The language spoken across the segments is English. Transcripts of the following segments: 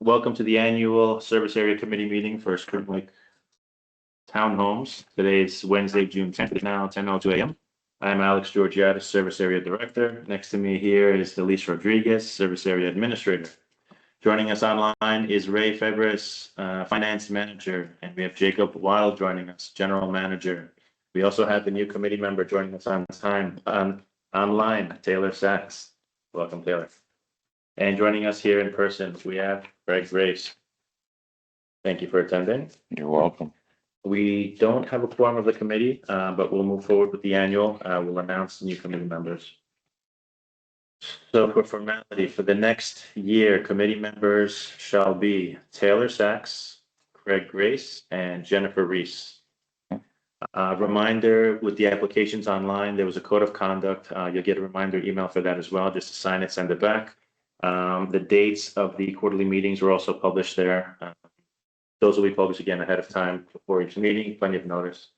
Welcome to the annual Service Area Committee meeting for Spring Lake Townhomes. Today is Wednesday, June 10th. It's now 10:02 a.m. I'm Alex Georgiadis, Service Area Director. Next to me here is Delise Rodriguez, Service Area Administrator. Joining us online is Ray Febres, Finance Manager, and we have Jacob Wild joining us, General Manager. We also have the new committee member joining us online, Taylor Sachs. Welcome, Taylor. And joining us here in person, we have Greg Grace. Thank you for attending. You're welcome. We don't have a quorum of the committee, but we'll move forward with the annual. We'll announce the new committee members. So for formality, for the next year, committee members shall be Taylor Sachs, Greg Grace, and Jennifer Reese. Reminder with the applications online, there was a code of conduct. You'll get a reminder email for that as well, just to sign it, send it back. The dates of the quarterly meetings were also published there. Those will be published again ahead of time before each meeting, plenty of notice.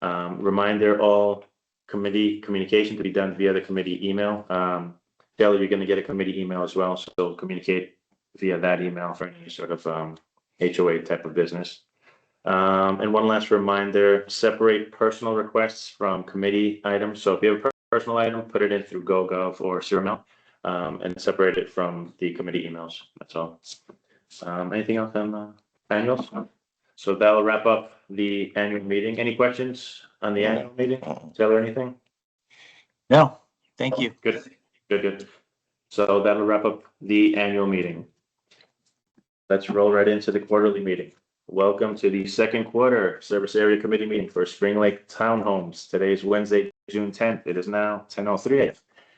Reminder, all committee communication to be done via the committee email. Taylor, you're going to get a committee email as well, so communicate via that email for any sort of HOA type of business. And one last reminder, separate personal requests from committee items. So if you have a personal item, put it in through GoGov or Sermail, and separate it from the committee emails. That's all. Anything else on annuals? So that'll wrap up the annual meeting. Any questions on the annual meeting? Taylor, anything? No, thank you. Good. So that'll wrap up the annual meeting. Let's roll right into the quarterly meeting. Welcome to the second quarter Service Area Committee meeting for Spring Lake Townhomes. Today is Wednesday, June 10th. It is now 10:03 a.m.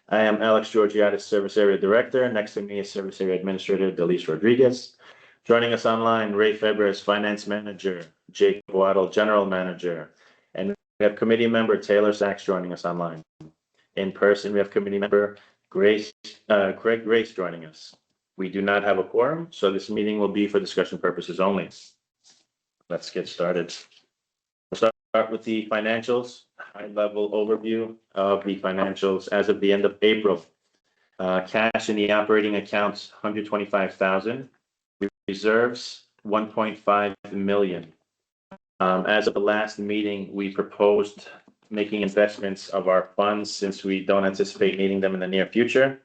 I am Alex Georgiadis, Service Area Director. Next to me is Service Area Administrator Delise Rodriguez. Joining us online, Ray Febres, Finance Manager, Jake Waddle, General Manager, and we have committee member Taylor Sachs joining us online. In person, we have committee member Greg Grace joining us. We do not have a quorum, so this meeting will be for discussion purposes only. Let's get started. We'll start with the financials, high-level overview of the financials as of the end of April. Cash in the operating accounts, $125,000. Reserves, $1.5 million. As of the last meeting, we proposed making investments of our funds since we don't anticipate needing them in the near future.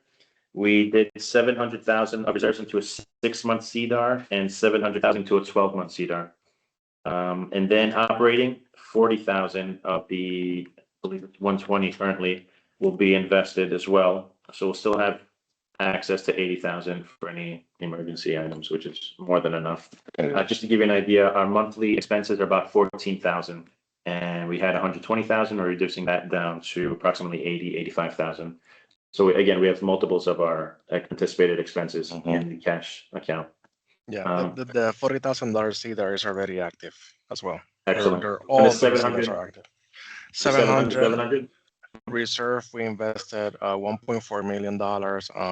We did $700,000 of reserves into a 6-month CDAR and $700,000 to a 12-month CDAR. And then operating, $40,000 of the, I believe it's 120 currently, will be invested as well. So we'll still have access to $80,000 for any emergency items, which is more than enough. Just to give you an idea, our monthly expenses are about $14,000, and we had $120,000. We're reducing that down to approximately $85,000. So again, we have multiples of our anticipated expenses in the cash account. Yeah, the $40,000 CDAR is already active as well. Excellent. All the 700 are active. 700. Reserve, we invested $1.4 million.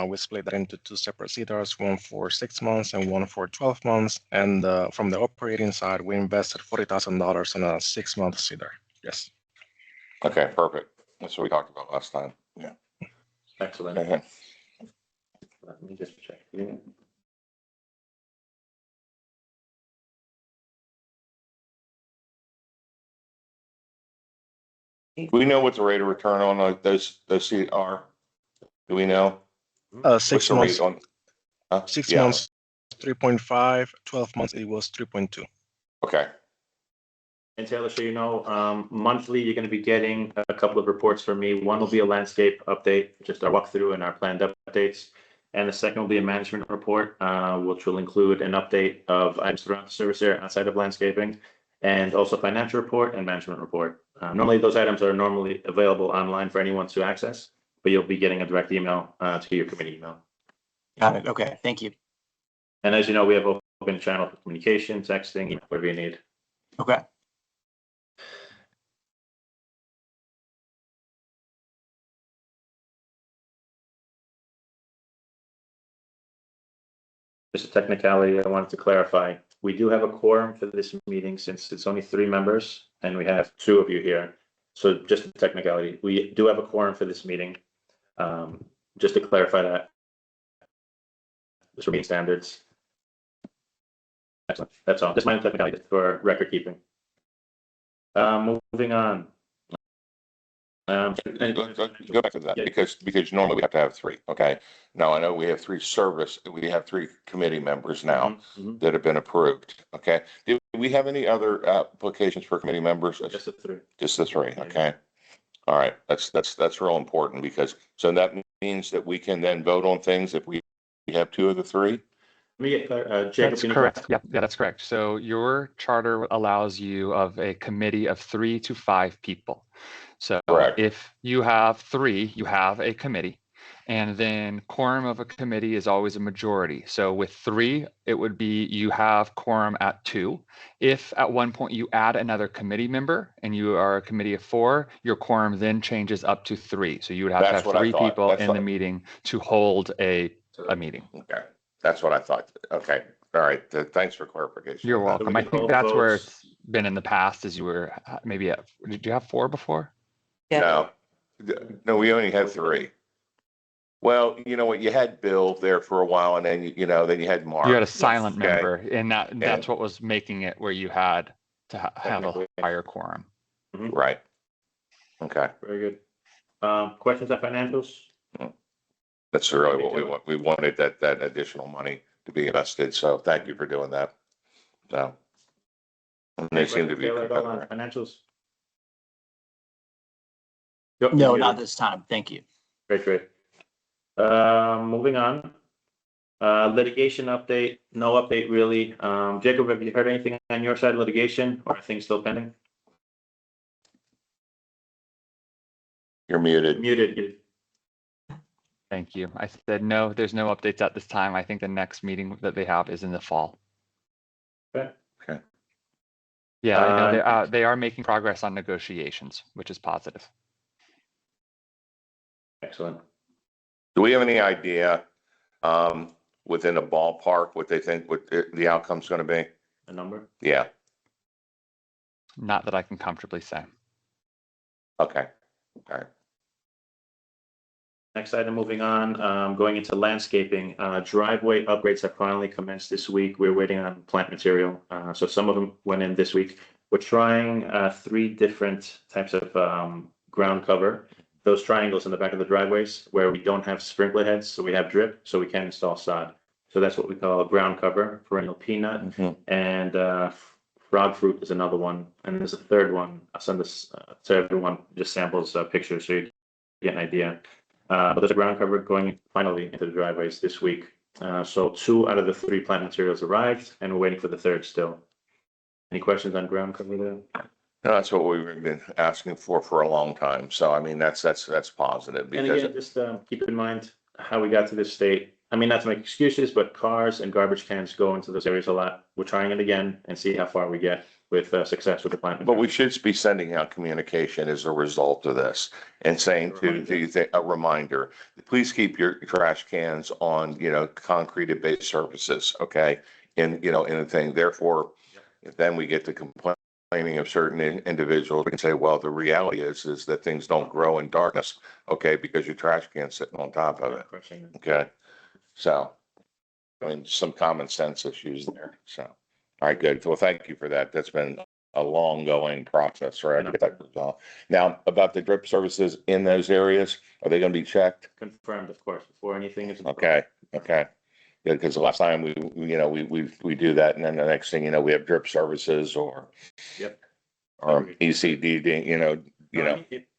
We split that into 2 separate CDARs, one for 6 months and one for 12 months. And from the operating side, we invested $40,000 on a 6-month CDAR. Yes. Okay, perfect. That's what we talked about last time. Yeah. Excellent. Let me just check. Do we know what the rate of return on those are? Do we know? 6 months. 6 Yeah. months, 3.5. 12 months, it was 3.2. Okay. And Taylor, so you know, monthly, you're going to be getting a couple of reports from me. One will be a landscape update, just our walkthrough and our planned updates. And the second will be a management report, which will include an update of items throughout the service area outside of landscaping, and also financial report and management report. Normally, those items are normally available online for anyone to access, but you'll be getting a direct email to your committee email. Got it. Okay. Thank you. And as you know, we have open channel for communication, texting, whatever you need. Okay. Just a technicality I wanted to clarify. We do have a quorum for this meeting since it's only 3 members and we have 2 of you here. So just a technicality, we do have a quorum for this meeting. Just to clarify that, this for meeting standards. Excellent. That's all. Just my technicality for record keeping. Moving on. Let's go back to that Yeah. because normally we have to have three. Okay. Now I know we have three committee members now Mhm. that have been approved. Okay. Do we have any other applications for committee members? Just the three. Just the three. Yeah. Okay. All right. That's real important because so that means that we can then vote on things if we have two of the three. Let me get Jacob. That's can you- correct. Yeah, that's correct. So your charter allows you of a committee of 3 to 5 people. So Correct. if you have 3, you have a committee. And then quorum of a committee is always a majority. So with 3, it would be you have quorum at 2. If at one point you add another committee member and you are a committee of 4, your quorum then changes up to 3. So you would have That's to what have I 3 thought. people That's in what- the meeting to hold a meeting. Okay. That's what I thought. Okay. All right. Thanks for clarification. You're welcome. I can think hold that's where votes. it's been in the past, as you were maybe at, did you have 4 before? No, no, we only had 3. Well, you know what? You had Bill there for a while and then, then you had Mark. You had a silent Okay. member, and that's what was making it where you had to have a Technically. higher quorum. Right. Okay. Very good. Questions on financials? That's really what we want. We wanted that additional money to be invested. So thank you for doing that. So. And they seem to be. Taylor, at all on financials? No, not this time. Thank you. Great. Moving on. Litigation update, no update really. Jacob, have you heard anything on your side of litigation or are things still pending? You're muted. Muted. Thank you. I said, no, there's no updates at this time. I think the next meeting that they have is in the fall. Okay. Okay. Yeah, I know they are making progress on negotiations, which is positive. Excellent. Do we have any idea, within a ballpark, what they think what the outcome's going to be? A number? Yeah. Not that I can comfortably say. Okay. Okay. Next item, moving on, going into landscaping, driveway upgrades have finally commenced this week. We're waiting on plant material. So some of them went in this week. We're trying 3 different types of ground cover. Those triangles in the back of the driveways where we don't have sprinkler heads, so we have drip, so we can install sod. So that's what we call a ground cover, perennial peanut, and frog fruit is another one. And there's a third one. I'll send this to everyone, just samples, pictures, so you get an idea. But there's a ground cover going finally into the driveways this week. So 2 out of the 3 plant materials arrived, and we're waiting for the third still. Any questions on ground cover there? No, that's what we've been asking for a long time. So, I mean, that's positive And because again, just keep in mind how we got to this state. I mean, not to make excuses, but cars and garbage cans go into those areas a lot. We're trying it again and see how far we get with success with the plant. but we should be sending out communication as a result of this and saying a reminder, please keep your trash cans on, concrete based surfaces. Okay. In the thing, therefore, if then we get to complaining of certain individuals, we can say, well, the reality is that things don't grow in darkness. Okay. Because your trash can's sitting on top of it. Okay. So, I mean, some common sense issues there. So, all right, good. Well, thank you for that. That's been a long going process, right? To get that resolved. Now, about the drip services in those areas, are they going to be checked? Confirmed, of course, before anything is. Okay. Okay. Yeah, because the last time we do that, and then the next thing we have drip services or Yep. or ECD,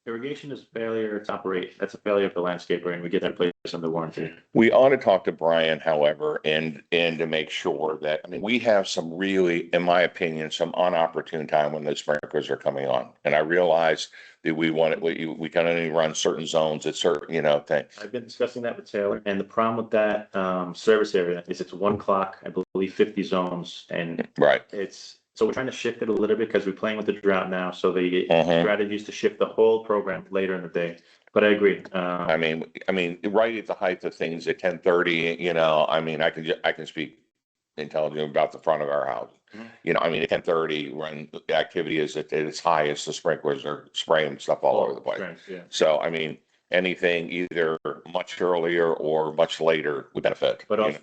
Irrigation is failure to operate. That's a failure of the landscaper, and we get that placed under warranty. We ought to talk to Brian, however, and to make sure that, I mean, we have some really, in my opinion, some unopportune time when those sprinklers are coming on. And I realize that we can only run certain zones at certain, things. I've been discussing that with Taylor, and the problem with that service area is it's 1 clock, I believe 50 zones, and Right. so we're trying to shift it a little bit because we're playing with the drought now. So the strategy is to shift the whole program later in the day. But I agree. I mean, right at the height of things at 10:30, I mean, I can speak intelligently about the front of our house. I mean, at 10:30 when the activity is at its highest, the sprinklers are spraying stuff all over the place. Yeah. So, I mean, anything either much earlier or much later would benefit. But you also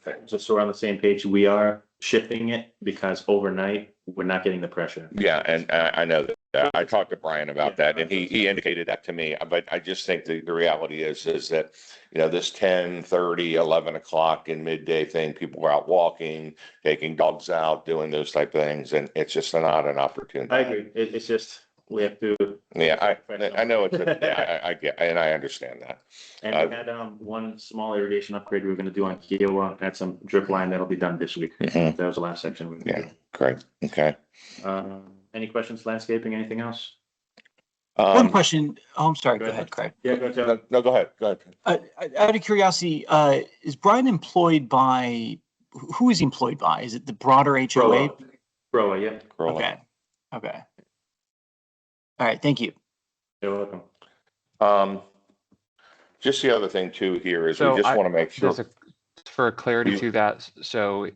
know. just so we're on the same page, we are shifting it because overnight, we're not getting the pressure. Yeah, and I know that. I talked to Brian about Yeah. that, and he indicated that to me. But I just think the reality is that, this 10:30, 11 o'clock in midday thing, people are out walking, taking dogs out, doing those type of things, and it's just not an opportunity. I agree. It's just, we have to. Yeah, I know I get, and I understand that. And we had one small irrigation upgrade we were gonna do on Kiowa, had some drip line that'll be done this week. Mhm. That was the last section. we were gonna Yeah, great. Okay. do. Any questions, landscaping, anything else? One question. Oh, I'm sorry. Go Go ahead. ahead, Craig. Yeah, go ahead. No, go ahead. Go ahead. Out of curiosity, is Brian employed by, who is he employed by? Is it the broader HOA? Bro, yeah, Scroll up. Okay. Okay. All right. Thank you. you're welcome. Just the other thing too here is So we just want to make sure. For clarity You- to that, so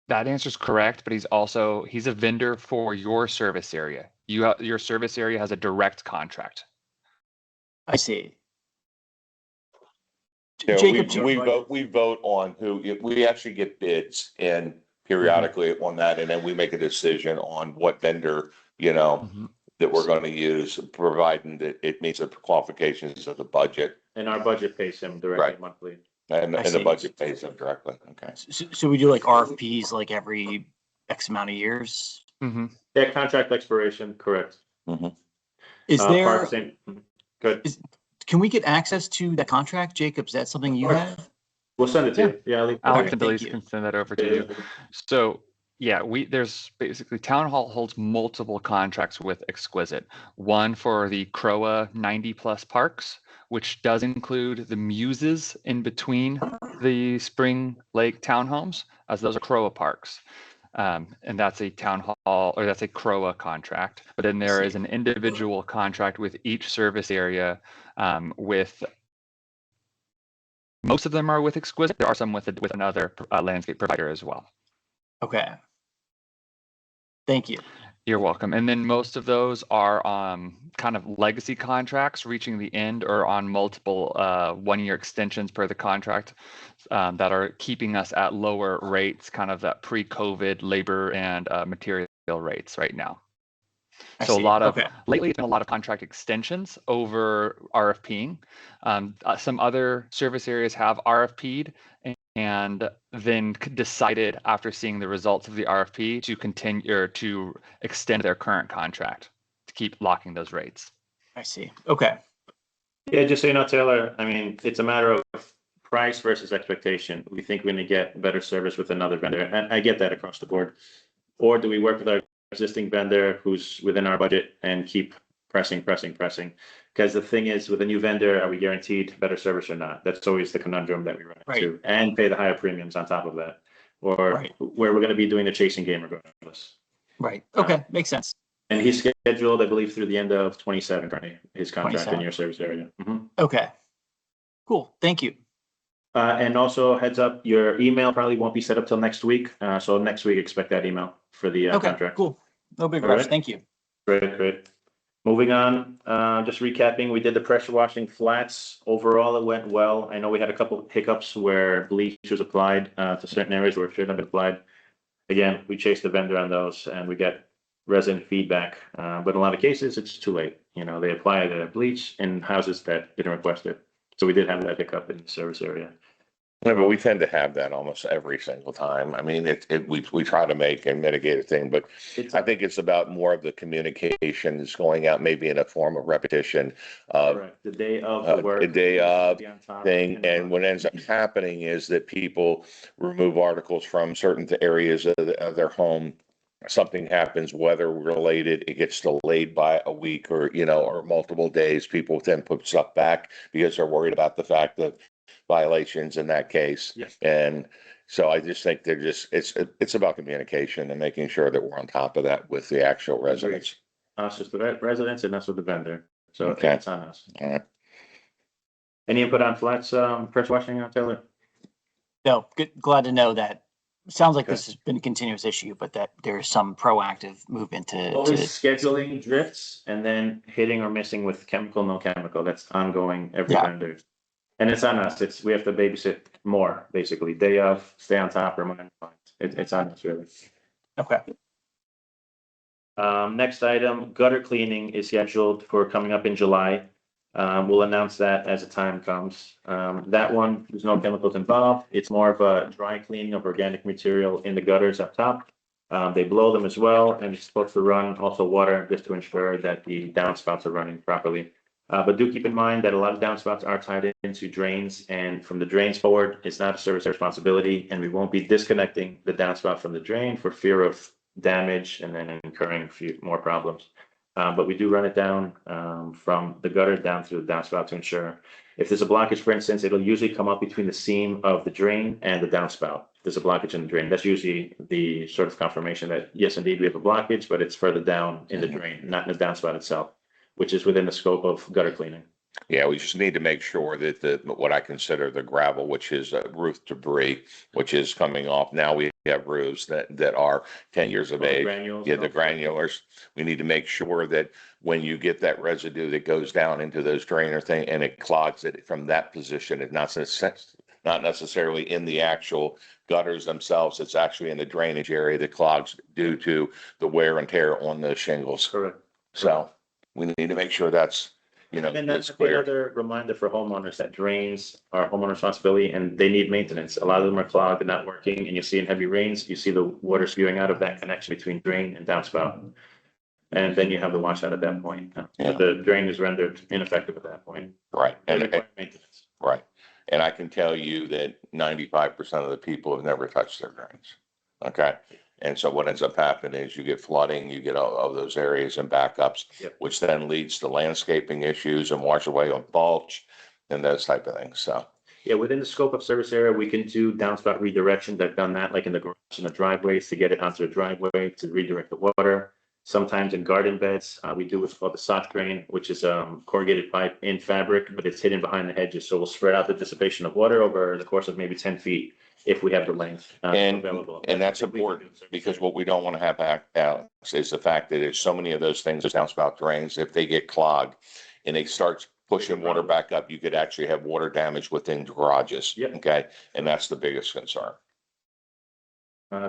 that answer is correct, but he's a vendor for your service area. Your service area has a direct contract. I see. Yeah, Jacob, we vote on we actually get bids in periodically on that, and then we make a decision on what vendor, that we're going to use, providing that it meets the qualifications of the budget, And our budget pays him directly Right. monthly. and I the see. budget pays them directly. Okay. so we do like RFPs like every X amount of years. Mm-hmm. Yeah, contract expiration, correct. Is there, Park, same. Good. can we get access to that contract, Jacob? Is that something you Of course. have? We'll send it to you. Yeah, I'll leave. Alex Okay, and thank Billy's you. can send that over to you. So yeah, there's basically Town Hall holds multiple contracts with Exquisite. One for the CROA 90+ parks, which does include the muses in between the Spring Lake townhomes, as those are CROA parks. And that's a Town Hall, or that's a CROA contract. But then there is an individual contract with each service area, with most of them are with Exquisite. There are some with another landscape provider as well. Okay. Thank you. You're welcome. And then most of those are kind of legacy contracts reaching the end or on multiple 1-year extensions per the contract, that are keeping us at lower rates, kind of that pre-COVID labor and material rates right now. I So see. a lot of, Okay. lately it's been a lot of contract extensions over RFPing. Some other service areas have RFP'd and then decided after seeing the results of the RFP to continue or to extend their current contract to keep locking those rates. I see. Okay. Yeah, just so you know, Taylor, I mean, it's a matter of price versus expectation. We think we're gonna get better service with another vendor, and I get that across the board. Or do we work with our existing vendor who's within our budget and keep pressing? Because the thing is, with a new vendor, are we guaranteed better service or not? That's always the conundrum that we run into, and pay the higher premiums on top of that. Or Right. where we're gonna be doing the chasing game regardless. Right. Okay. Makes sense. And he's scheduled, I believe, through the end of 27, right? His contract in 27. your service area. Okay. Cool. Thank you. And also heads up, your email probably won't be set up till next week. So next week, expect that email for the Okay. contract. Cool. No big All rush. right. Thank you. Great. Moving on, just recapping, we did the pressure washing flats. Overall, it went well. I know we had a couple of hiccups where bleach was applied to certain areas where it shouldn't have been applied. Again, we chased the vendor on those and we get resident feedback. But in a lot of cases, it's too late. They apply the bleach in houses that didn't request it. So we did have that hiccup in the service area. No, but we tend to have that almost every single time. I mean, we try to make and mitigate a thing, but I think it's about more of the communications going out, maybe in a form of repetition of Correct. The day of the work. the day of be on top thing. And what ends up happening is that people remove articles from certain areas of their home. Something happens, weather related, it gets delayed by a week or multiple days. People then put stuff back because they're worried about the fact that violations in that case. Yes. And so I just think it's about communication and making sure that we're on top of that with the actual residents. Us as the residents and us with the vendor. So Okay. it's on us. All right. Any input on flats, pressure washing, Taylor? No, good. Glad to know that sounds like Okay. this has been a continuous issue, but that there's some proactive movement Always to, scheduling drifts and then hitting or missing with chemical, no chemical. That's ongoing every Yeah. vendor. And it's on us. We have to babysit more, basically. Day of, stay on top, remind clients. It's on us, really. okay. Next item, gutter cleaning is scheduled for coming up in July. We'll announce that as the time comes. That one, there's no chemicals involved. It's more of a dry cleaning of organic material in the gutters up top. They blow them as well, and it's supposed to run also water just to ensure that the downspouts are running properly. But do keep in mind that a lot of downspouts are tied into drains, and from the drains forward, it's not a service responsibility, and we won't be disconnecting the downspout from the drain for fear of damage and then incurring a few more problems. But we do run it down from the gutter down through the downspout to ensure if there's a blockage, for instance, it'll usually come up between the seam of the drain and the downspout. If there's a blockage in the drain, that's usually the sort of confirmation that yes, indeed, we have a blockage, but it's further down in the drain, not in the downspout itself, which is within the scope of gutter cleaning. Yeah, we just need to make sure that what I consider the gravel, which is roof debris, which is coming off. Now we have roofs that are 10 years of age. Granules. Yeah, the granulars. We need to make sure that when you get that residue that goes down into those drainer thing and it clogs it from that position, it's not necessarily in the actual gutters themselves. It's actually in the drainage area that clogs due to the wear and tear on the shingles. Correct. So we need to make sure that's, And it's that's clear. another reminder for homeowners that drains are homeowner responsibility and they need maintenance. A lot of them are clogged and not working, and you see in heavy rains, you see the water spewing out of that connection between drain and downspout. And then you have the washout at that point. Yeah. The drain is rendered ineffective at that point. Right. And And, require maintenance. right. And I can tell you that 95% of the people have never touched their drains. Okay. And so what ends up happening is you get flooding, you get all of those areas and backups, Yep. which then leads to landscaping issues and wash away on mulch and those type of things. So, Yeah, within the scope of service area, we can do downspout redirection. I've done that like in the garage and the driveways to get it onto the driveway to redirect the water. Sometimes in garden beds, we do what's called the sock drain, which is corrugated pipe in fabric, but it's hidden behind the hedges. So we'll spread out the dissipation of water over the course of maybe 10 feet if we have the length available. and that's important because what we don't want to have Alex, is the fact that there's so many of those things, those downspout drains, if they get clogged and they start pushing water back up, you could actually have water damage within garages. Yep. Okay. And that's the biggest concern.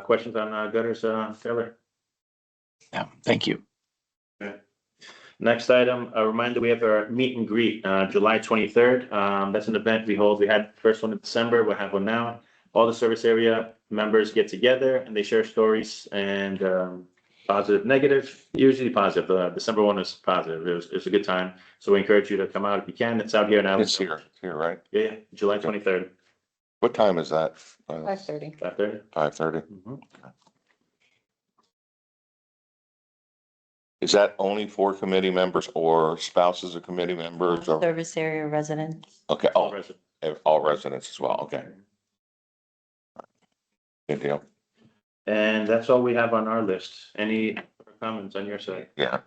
Questions on gutters, Taylor? Yeah, thank you. Next item, a reminder, we have our meet and greet, July 23rd. That's an event we hold. We had the first one in December. We'll have one now. All the service area members get together and they share stories and positive, negative, usually positive. The December one was positive. It was a good time. So we encourage you to come out if you can. It's out here now. It's here, right? Yeah, July 23rd, What time is that? 5:30. 5:30. 5:30. Mhm. Is that only for committee members or spouses of committee members or, Service area residents. okay, All all, residents. all residents as well. Okay. Good deal. And that's all we have on our list. Any comments on your side? Yeah.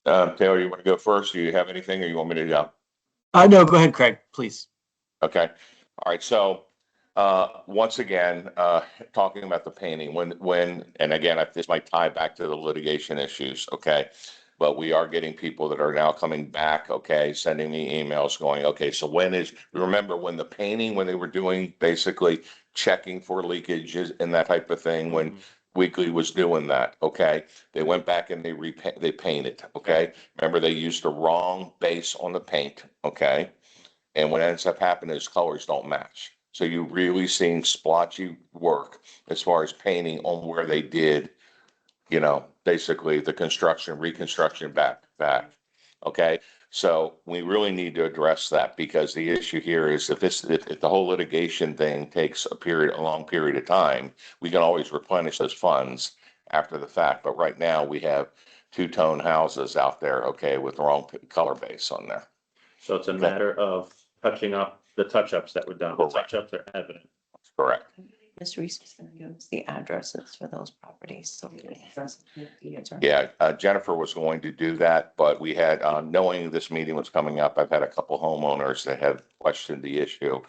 Taylor, you want to go first? Do you have anything or you want me to go? No, go ahead, Craig, please. Okay. All right. So, once again, talking about the painting, and again, this might tie back to the litigation issues. Okay. But we are getting people that are now coming back. Okay. Sending me emails going, okay, so remember when the painting, when they were doing basically checking for leakages and that type of thing, when Weekly was doing that, okay? They went back and they painted, okay? Remember, they used the wrong base on the paint, okay? And what ends up happening is colors don't match. So you really seeing splotchy work as far as painting on where they did, basically the reconstruction back, okay? So we really need to address that because the issue here is if the whole litigation thing takes a long period of time, we can always replenish those funds after the fact. But right now we have two-tone houses out there, okay, with the wrong color base on there. So it's a matter of touching up the touch-ups that were done. The Correct. touch-ups are evident. That's correct. Ms. Reese is going to give us the addresses for those properties, so we can address it with the attorney. Yeah, Jennifer was going to do that, but we had, knowing this meeting was coming up, I've had a couple homeowners that have questioned the issue.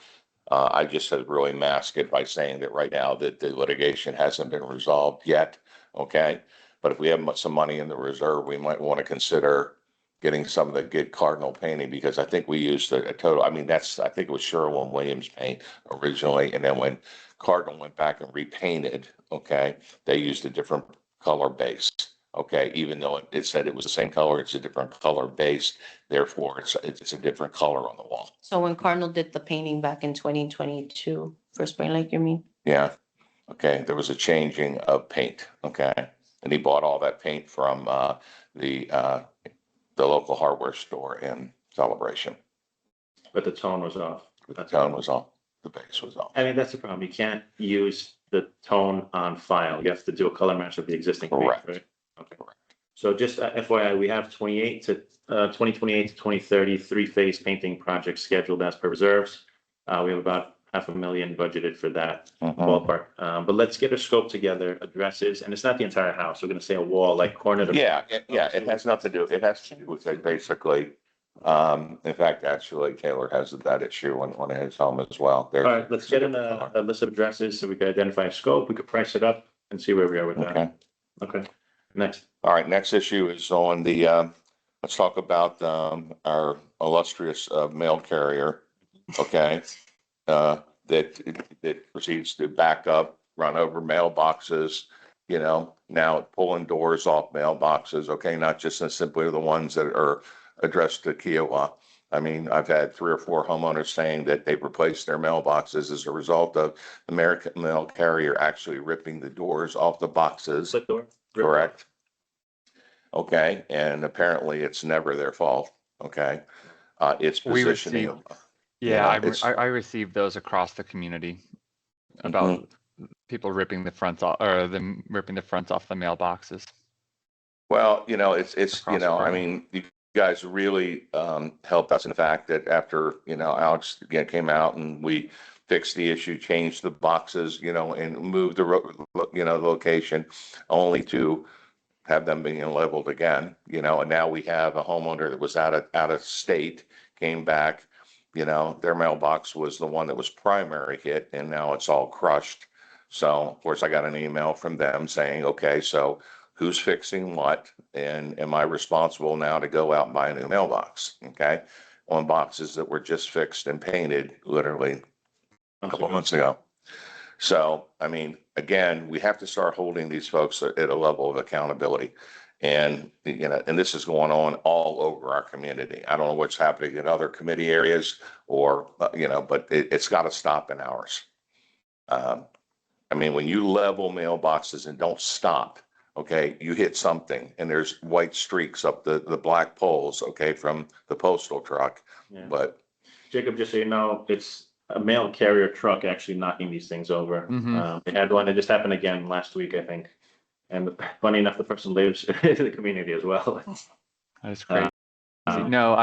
I just had really masked it by saying that right now that the litigation hasn't been resolved yet, okay? But if we have some money in the reserve, we might want to consider getting some of the good Cardinal painting, because I think we used a total, I mean, I think it was Sherwin-Williams paint originally, and then when Cardinal went back and repainted, okay, they used a different color base, okay? Even though it said it was the same color, it's a different color base, therefore it's a different color on the wall. So when Cardinal did the painting back in 2022 for Spring Lake, you mean? Yeah, okay, there was a changing of paint, okay? And he bought all that paint from the local hardware store in Celebration. But the tone was off. The tone was off, the base was off. I mean, that's the problem. You can't use the tone on file. You have to do a color match of the existing paint, Correct. right? Okay. Correct. So just FYI, we have 2028 to 2030, three-phase painting project scheduled as per reserves. We have about $500,000 budgeted for that ballpark. But let's get a scope together, addresses, and it's not the entire house. We're gonna say a wall, like corner to. Yeah, it has nothing to do, it has to do with it basically. In fact, actually Taylor has that issue on his home as well. All right, let's get in a list of addresses so we can identify a scope. We could price it up and see where we are with Okay, that. Okay, next. all right, next issue is on the, let's talk about, our illustrious, mail carrier. Okay, that proceeds to back up, run over mailboxes, you know, now pulling doors off mailboxes, okay, not just simply the ones that are addressed to Kiowa. I mean, I've had 3 or 4 homeowners saying that they've replaced their mailboxes as a result of American Mail Carrier actually ripping the doors off the boxes. Split door. Correct. Okay, and apparently it's never their fault, okay? It's We positioning. received- Yeah, it's- I received those across the community about people ripping the fronts off, or them ripping the fronts off the mailboxes. Well, you know, it's, you Across know, the I board. mean, you guys really helped us in the fact that after, you know, Alex again came out and we fixed the issue, changed the boxes, you know, and moved the location only to have them being leveled again, you know, and now we have a homeowner that was out of state, came back, you know, their mailbox was the one that was primary hit, and now it's all crushed. So of course I got an email from them saying, okay, so who's fixing what? And am I responsible now to go out and buy a new mailbox? Okay, on boxes that were just fixed and painted literally a couple months ago. So, I mean, again, we have to start holding these folks at a level of accountability. And, you know, and this is going on all over our community. I don't know what's happening in other committee areas or, you know, but it's got to stop in ours. I mean, when you level mailboxes and don't stop, okay, you hit something and there's white streaks up the black poles, okay, from the postal truck. Yeah. But Jacob, just so you know, it's a mail carrier truck actually knocking these things over. Mhm. They had one, it just happened again last week, I think. And funny enough, the person lives in the community as well. That is crazy. Um, No,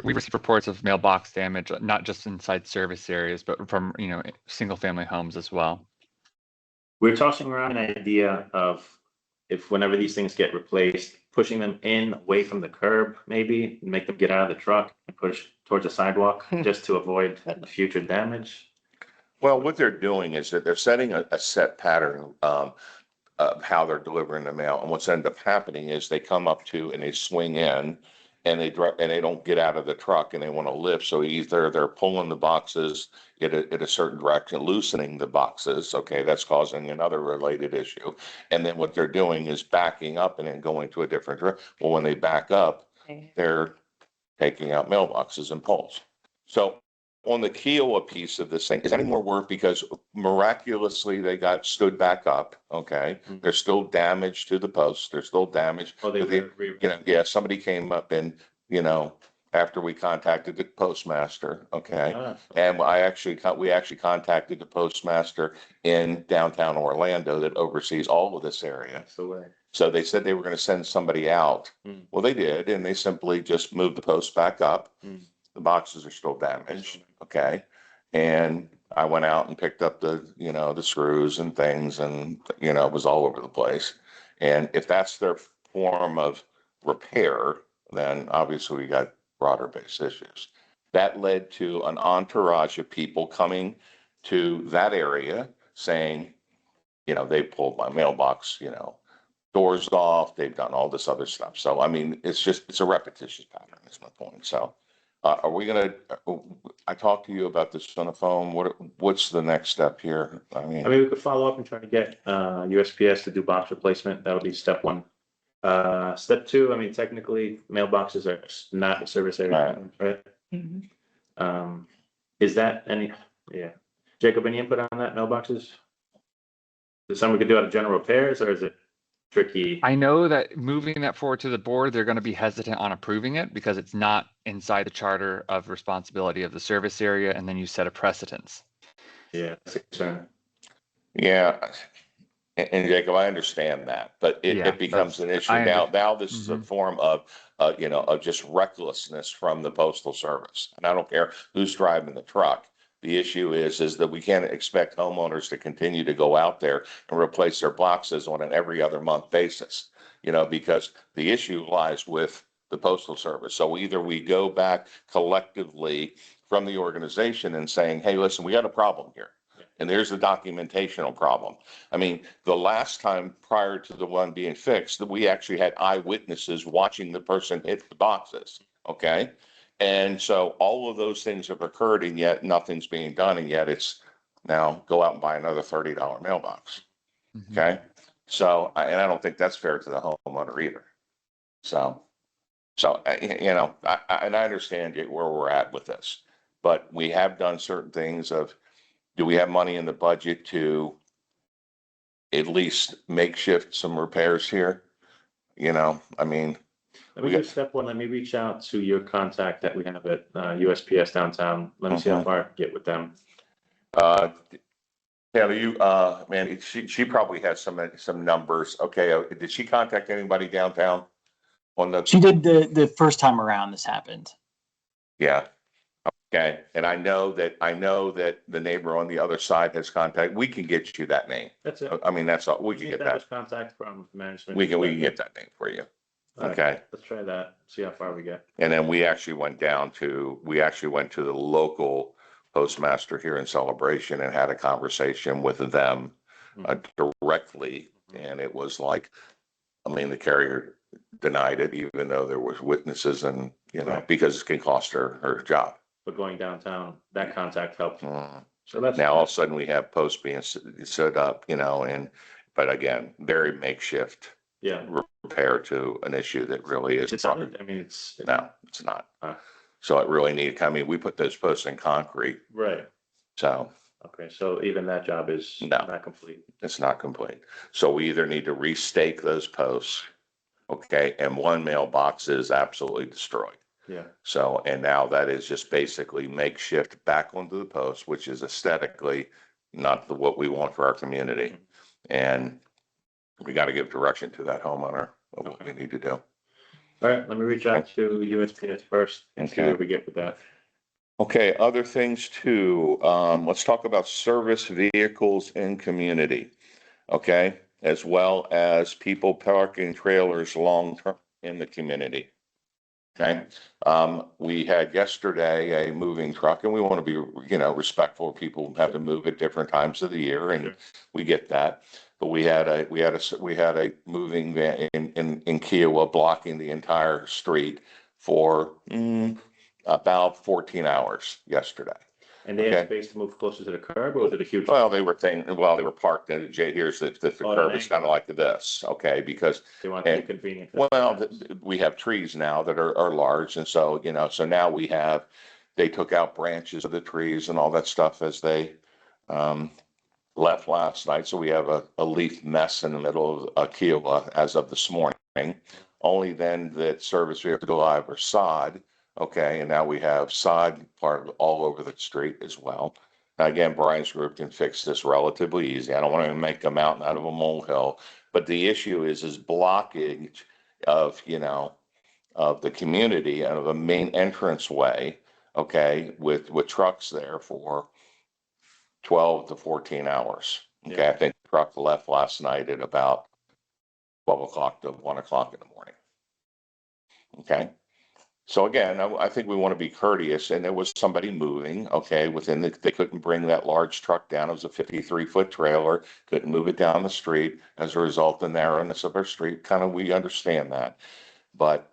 we received reports of mailbox damage, not just inside service areas, but from, you know, single family homes as well. We're tossing around an idea of if whenever these things get replaced, pushing them in away from the curb, maybe make them get out of the truck and push towards the sidewalk just to avoid future damage. well, what they're doing is that they're setting a set pattern of how they're delivering the mail. And what's ended up happening is they come up to and they swing in and they don't get out of the truck and they want to lift. So either they're pulling the boxes in a certain direction, loosening the boxes. Okay, that's causing another related issue. And then what they're doing is backing up and then going to a different direction. Well, when they back up, they're taking out mailboxes and poles. So on the Kiowa piece of this thing, is any more work? Because miraculously they got stood back up. Okay, Mhm. there's still damage to the posts. There's still damage. Oh, they, You know, yeah, somebody came up and, you know, after we contacted the postmaster, okay? And we actually contacted the postmaster in downtown Orlando that oversees all of this area. That's the way. So they said they were going to send somebody out. Mm. Well, they did, and they simply just moved the post back up. Mm. The boxes are still damaged, okay? And I went out and picked up the, you know, the screws and things, and, you know, it was all over the place. And if that's their form of repair, then obviously we got broader based issues. That led to an entourage of people coming to that area saying, they pulled my mailbox, doors off, they've done all this other stuff. So, I mean, it's a repetitious pattern, is my point. So, are we gonna, I talked to you about this on the phone. What's the next step here? I I mean, mean, we could follow up and try to get USPS to do box replacement. That'll be step one. Step two, I mean, technically mailboxes are not a service area, right? Mhm. Is that yeah. Jacob, any input on that mailboxes? Is it something we could do out of general repairs or is it tricky? I know that moving that forward to the board, they're going to be hesitant on approving it because it's not inside the charter of responsibility of the service area, and then you set a precedence. Yeah, that's a concern. yeah. And Jacob, I understand that, but Yeah, it becomes an issue. I Now this is a Mhm. form of, of just recklessness from the postal service. And I don't care who's driving the truck. The issue is that we can't expect homeowners to continue to go out there and replace their boxes on an every other month basis. Because the issue lies with the postal service. So either we go back collectively from the organization and saying, hey, listen, we got a problem here. And there's a documentational problem. I mean, the last time prior to the one being fixed, that we actually had eyewitnesses watching the person hit the boxes, okay? And so all of those things have occurred and yet nothing's being done, and yet it's now go out and buy another $30 mailbox, Mhm. okay? So, and I don't think that's fair to the homeowner either. So, and I understand where we're at with this, but we have done certain things of, do we have money in the budget to at least makeshift some repairs here? I mean, Let me do step one. Let me reach out to your contact that we have at USPS downtown. Let me see how Mhm. far I can get with them. uh, Taylor, man, she probably has some numbers. Okay, did she contact anybody downtown on the, She did the first time around this happened. yeah. Okay, and I know that the neighbor on the other side has contact. We can get you that name. That's it. I mean, that's all, we can get that. Establish contact from management. We can get that name for you. All right, Okay. let's try that. See how far we get. And then we actually went to the local postmaster here in Celebration and had a conversation with them directly. And it was like, I mean, the carrier denied it, even though there was witnesses and, Right. because it can cost her job. But going downtown, that contact helped. Mm. So that's Now all of a sudden we have posts being set up, but again, very makeshift yeah. repair to an issue that really is. It's not, I mean, it's No, it's not. Huh. So it really we put those posts in concrete, right. so Okay, so even that job is No. not complete. it's not complete. So we either need to restake those posts, okay, and one mailbox is absolutely destroyed. Yeah. So, and now that is just basically makeshift back onto the post, which is aesthetically not what we want for our community. And we got to give direction to that homeowner of what we need to do. All right, let me reach out to USPS first and see Okay. where we get with that. Okay, other things too. Let's talk about service vehicles in community. Okay, as well as people parking trailers long-term in the community. Okay, we had yesterday a moving truck, and we want to be, respectful of people who have to move at different times of the year, and we get that. But we had a moving van in Kiowa blocking the entire street for about 14 hours yesterday. And they had Okay. space to move closer to the curb, or was it a huge? Well, they were parked in, Jay, here's the Oh, curb an is kind of like this, okay, because They want to be and- convenient. for well, the- we have trees now that are large, and so, so now they took out branches of the trees and all that stuff as they left last night, so we have a leaf mess in the middle of Kiowa as of this morning. Only then that service we have to go live or sod, okay, and now we have sod part all over the street as well. Now, again, Brian's group can fix this relatively easy. I don't want to make a mountain out of a molehill, but the issue is blockage of, of the community and of the main entrance way, okay, with trucks there for 12 to 14 hours. Okay, Yeah. I think the truck left last night at about 12 o'clock to 1 o'clock in the morning. Okay, So again, I think we want to be courteous, and there was somebody moving, okay, they couldn't bring that large truck down. It was a 53-foot trailer, couldn't move it down the street as a result of the narrowness of our street. Kind of, we understand that. But,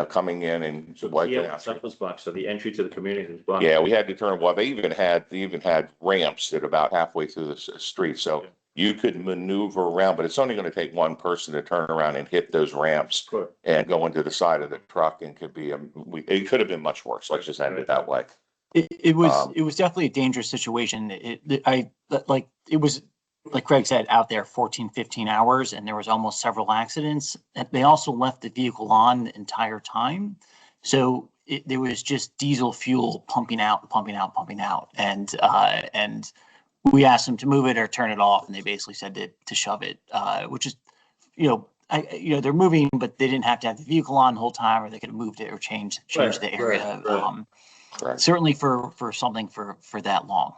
coming in and So wiping yeah, out. stuff was blocked, so the entry to the community was blocked. Yeah, we had to turn, well, they even had ramps that about halfway through the street, so Yeah. you could maneuver around, but it's only gonna take one person to turn around and hit those ramps Sure. and go into the side of the truck, and it could have been much worse. Let's just end it that way. It was definitely a dangerous situation. It was, like Craig said, out there 14, 15 hours, and there was almost several accidents. And they also left the vehicle on the entire time. So there was just diesel fuel pumping out, pumping out, pumping out. And we asked them to move it or turn it off, and they basically said to shove it, which is, they're moving, but they didn't have to have the vehicle on the whole time, or they could have moved it or changed Right, the area. right. Correct. Certainly for something for that long.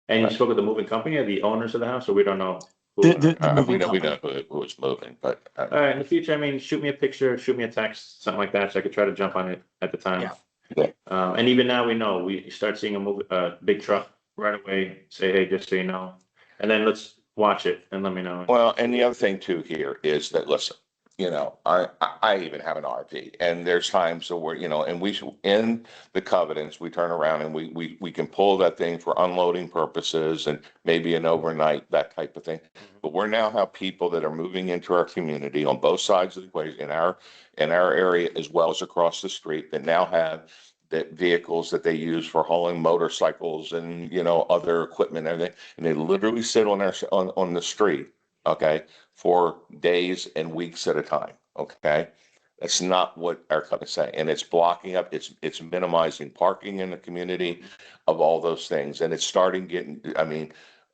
And you spoke with the moving company or the owners of the house, or we don't know? who- The We moving know company. who was moving, but, All right, in the future, I mean, shoot me a picture, shoot me a text, something like that, so I could try to jump on it at the time. Yeah. Yeah. And even now, we know, we start seeing a big truck right away, say, hey, just so you know, and then let's watch it and let me know. well, and the other thing too here is that, listen, I even have an RV, and there's times where, and in the covenants, we turn around and we can pull that thing for unloading purposes and maybe an overnight, that type of thing. But we're now have people that are moving into our community on both sides of the equation, in our area as well as across the street, that now have that vehicles that they use for hauling motorcycles and, other equipment and everything. And they literally sit on the street, okay, for days and weeks at a time, okay? That's not what our covenants say, and it's blocking up, it's minimizing parking in the community of all those things, and it's I mean,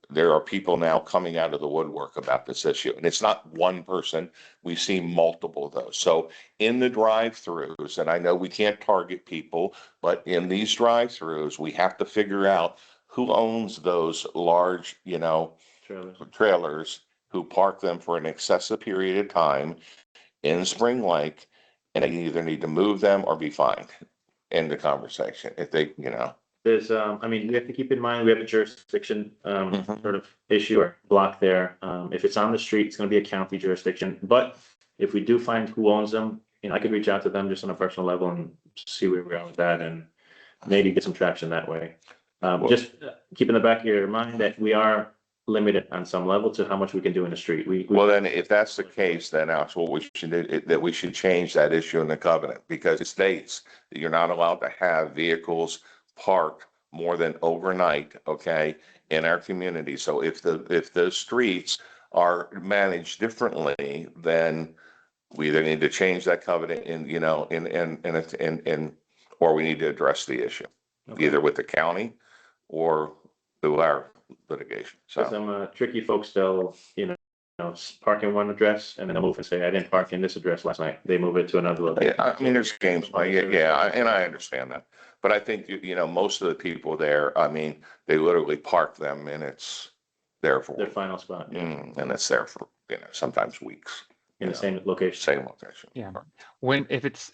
there are people now coming out of the woodwork about this issue, and it's not one person, we've seen multiple of those. So in the drive-throughs, and I know we can't target people, but in these drive-throughs, we have to figure out who owns those large, trailers, who park them for an excessive period of time in Spring Lake, and they either need to move them or be fined. End the conversation. If they, There's, I mean, we have to keep in mind, we have a jurisdiction, Mhm. sort of issue or block there. If it's on the street, it's gonna be a county jurisdiction, but if we do find who owns them, I could reach out to them just on a personal level and see where we are with that and maybe get some traction that way. Just keep in the back of your mind that we are limited on some level to how much we can do in the street. well, then if that's the case, then that's what we should do, that we should change that issue in the covenant, because it states that you're not allowed to have vehicles parked more than overnight, okay, in our community. So if the streets are managed differently, then we either need to change that covenant or we need to address the issue, Okay. either with the county or through our litigation. So, Some tricky folks, they'll, park in one address and then they'll move and say, I didn't park in this address last night. They move it to another location. yeah, I mean, there's games, and I understand that. But I think, most of the people there, I mean, they literally park them and it's there for, Their final spot, yeah, and it's there for, sometimes weeks, in the same location. same location. Yeah. If it's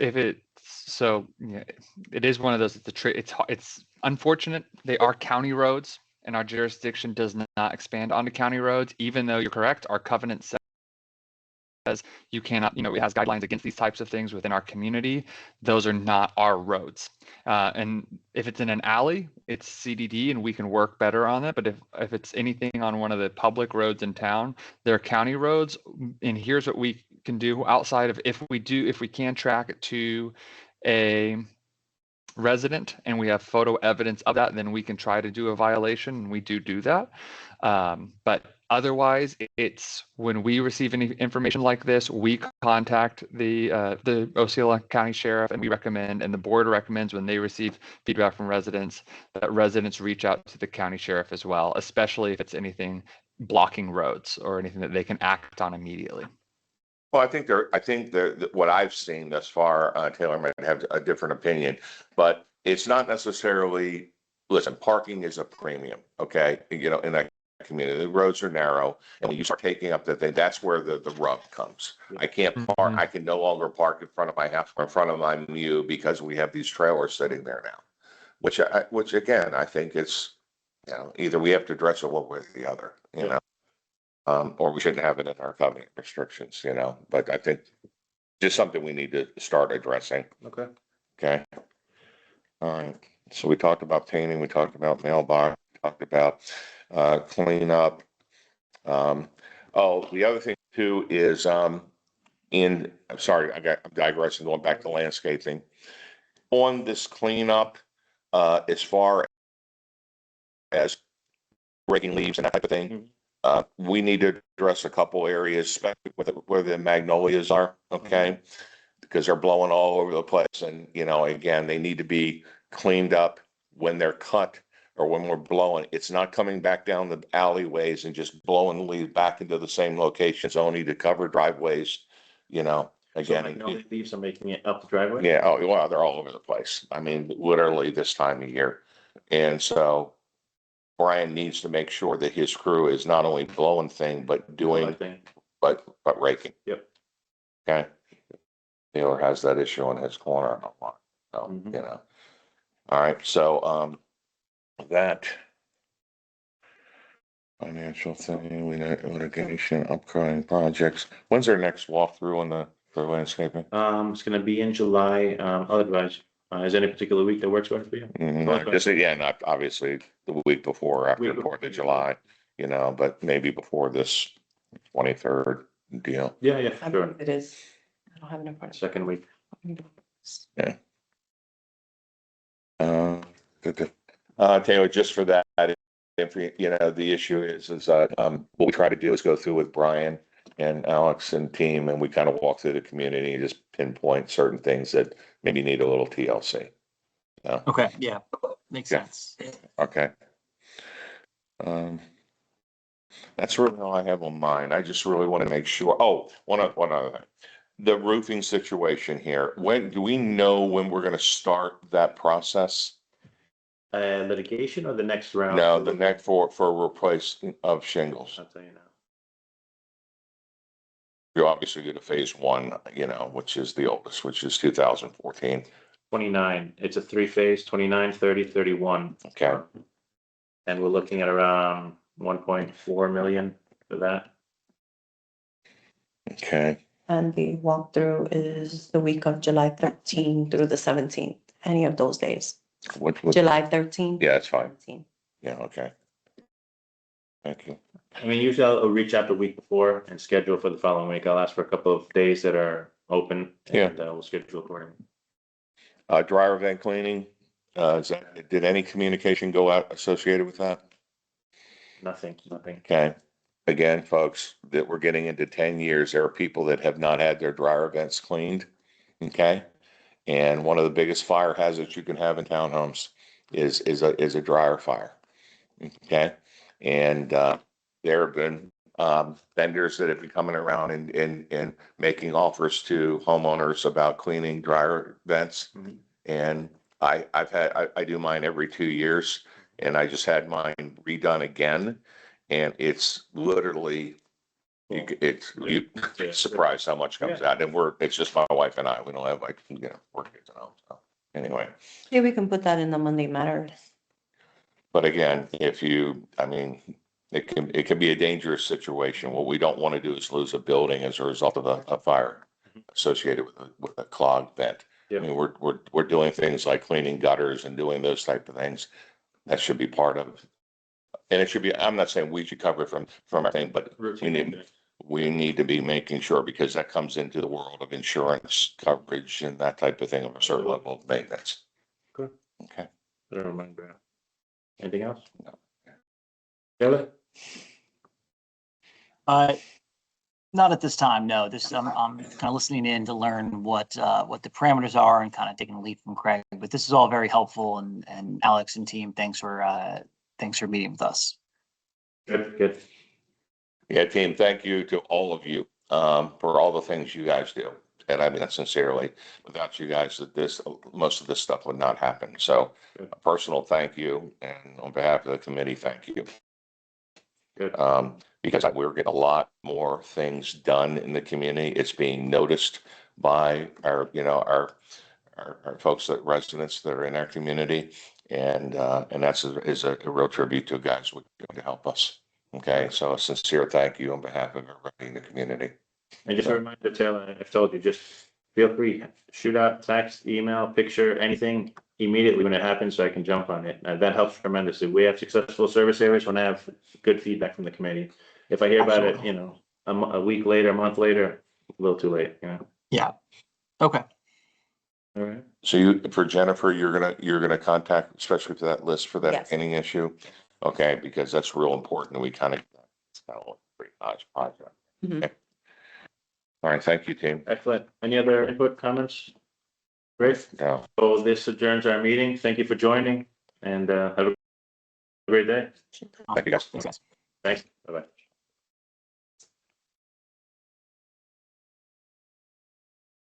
so, yeah, it is one of those, it's unfortunate. They are county roads and our jurisdiction does not expand onto county roads, even though you're correct. Our covenant says you cannot, it has guidelines against these types of things within our community. Those are not our roads. And if it's in an alley, it's CDD and we can work better on it. But if it's anything on one of the public roads in town, they're county roads. And here's what we can do outside of, if we can track it to a resident and we have photo evidence of that, then we can try to do a violation, and we do that. But otherwise, it's when we receive any information like this, we contact the Osceola County Sheriff, and we recommend, and the board recommends, when they receive feedback from residents, that residents reach out to the county sheriff as well, especially if it's anything blocking roads or anything that they can act on immediately. Well, I think what I've seen thus far, Taylor might have a different opinion, but it's not necessarily, listen, parking is a premium, okay? In that community. The roads are narrow, and when you start taking up that thing, that's where the rub comes. I can't park, I can no longer park in front of my house or in front of my Mew because we have these trailers sitting there now. Which again, I think it's, you know, either we have to address it one way or the other, you know? Or we shouldn't have it in our covenant restrictions, you know, but I think just something we need to start addressing. Okay. Okay. All right. So we talked about painting, we talked about mailbox, talked about cleanup. Oh, the other thing too is I'm sorry, I'm digressing, going back to landscaping. On this cleanup, as far as breaking leaves and that type of thing, we need to address a couple areas, especially where the magnolias are, okay? Because they're blowing all over the place, and, you know, again, they need to be cleaned up when they're cut or when we're blowing. It's not coming back down the alleyways and just blowing leaves back into the same locations, only to cover driveways, you know, So again. magnolia leaves are making it up the driveway? Yeah, oh, well, they're all over the place. I mean, literally this time of year. And so Brian needs to make sure that his crew is not only blowing thing, but doing, Collecting. but raking. Yep. Okay. Taylor has that issue in his corner a lot, so, Mhm. you know. All right, so, that financial thing, we know litigation, upcoming projects. When's our next walkthrough on for landscaping? It's gonna be in July. I'll advise. Is there any particular week that works better for you? Just, yeah, not obviously the week before, or after Week the before. 4th of July, you know, but maybe before this 23rd deal. Yeah, yeah, I sure. believe it is. I don't have it in front Second week. of me. Good. Taylor, just for that, if you know, the issue is what we try to do is go through with Brian and Alex and team, and we kind of walk through the community and just pinpoint certain things that maybe need a little TLC. Okay, yeah, makes Yeah. sense. Okay. That's really all I have on mine. I just really want to make sure. Oh, one other thing. The roofing situation here. When do we know when we're going to start that process? Litigation or the next round? No, the next for replacement of shingles. I'll tell you now. You obviously do the phase 1, you know, which is the oldest, which is 2014. 29. It's a 3-phase, 29, 30, 31. Okay. And we're looking at around 1.4 million for that. Okay. And the walkthrough is the week of July 13th through the 17th, any of those days. What, July 13th. yeah, it's fine. 17th. Yeah, okay. Thank you. I mean, usually I'll reach out the week before and schedule for the following week. I'll ask for a couple of days that are open and we'll schedule accordingly. Dryer vent cleaning, did any communication go out associated with that? Nothing. Okay. Again, folks, that we're getting into 10 years, there are people that have not had their dryer vents cleaned. Okay. And one of the biggest fire hazards you can have in townhomes is a dryer fire. Okay. And, there have been, vendors that have been coming around and making offers to homeowners about cleaning dryer vents. Mhm. And I do mine every 2 years, and I just had mine redone again. And it's literally, you surprised how much comes out, and it's just my wife and I, we don't have like, you know, work kids at home, so, anyway. Yeah, we can put that in the Monday matters. But again, I mean, it can be a dangerous situation. What we don't want to do is lose a building as a result of a fire associated with a clogged vent. Yeah. I mean, we're doing things like cleaning gutters and doing those type of things. That should be part of, and it should be, I'm not saying we should cover it from our thing, but we need to be making sure, because that comes into the world of insurance coverage and that type of thing of a certain level of maintenance. Good. Okay. I don't remember. Anything else? No. Taylor? Not at this time, no. I'm kind of listening in to learn what the parameters are and kind of taking a lead from Craig. But this is all very helpful, and Alex and team, thanks for meeting with us. Good. Yeah, team, thank you to all of you for all the things you guys do. And I mean that sincerely. Without you guys, most of this stuff would not happen. So a personal thank you, and on behalf of the committee, thank you. Good. Because we're getting a lot more things done in the community. It's being noticed by our, you know, our folks that residents that are in our community. And that's is a real tribute to guys who are doing to help us. Okay, so a sincere thank you on behalf of everybody in the community. And just a reminder, Taylor, I've told you, just feel free, shoot out text, email, picture, anything immediately when it happens so I can jump on it. That helps tremendously. We have successful service areas when I have good feedback from the committee. If I hear about it, Absolutely. you know, a week later, a month later, a little too late, you know? Yeah. Okay. All right. So you, for Jennifer, you're gonna contact, especially for that list for that Yes. any issue? Okay, because that's real important. We kind of, it's kind of a pretty nice project. Mhm. Okay. All right, thank you, team. Excellent. Any other input, comments? Great. No. So this adjourns our meeting. Thank you for joining and have a great day. Thank you, guys. Thanks, guys. Thanks. Bye-bye.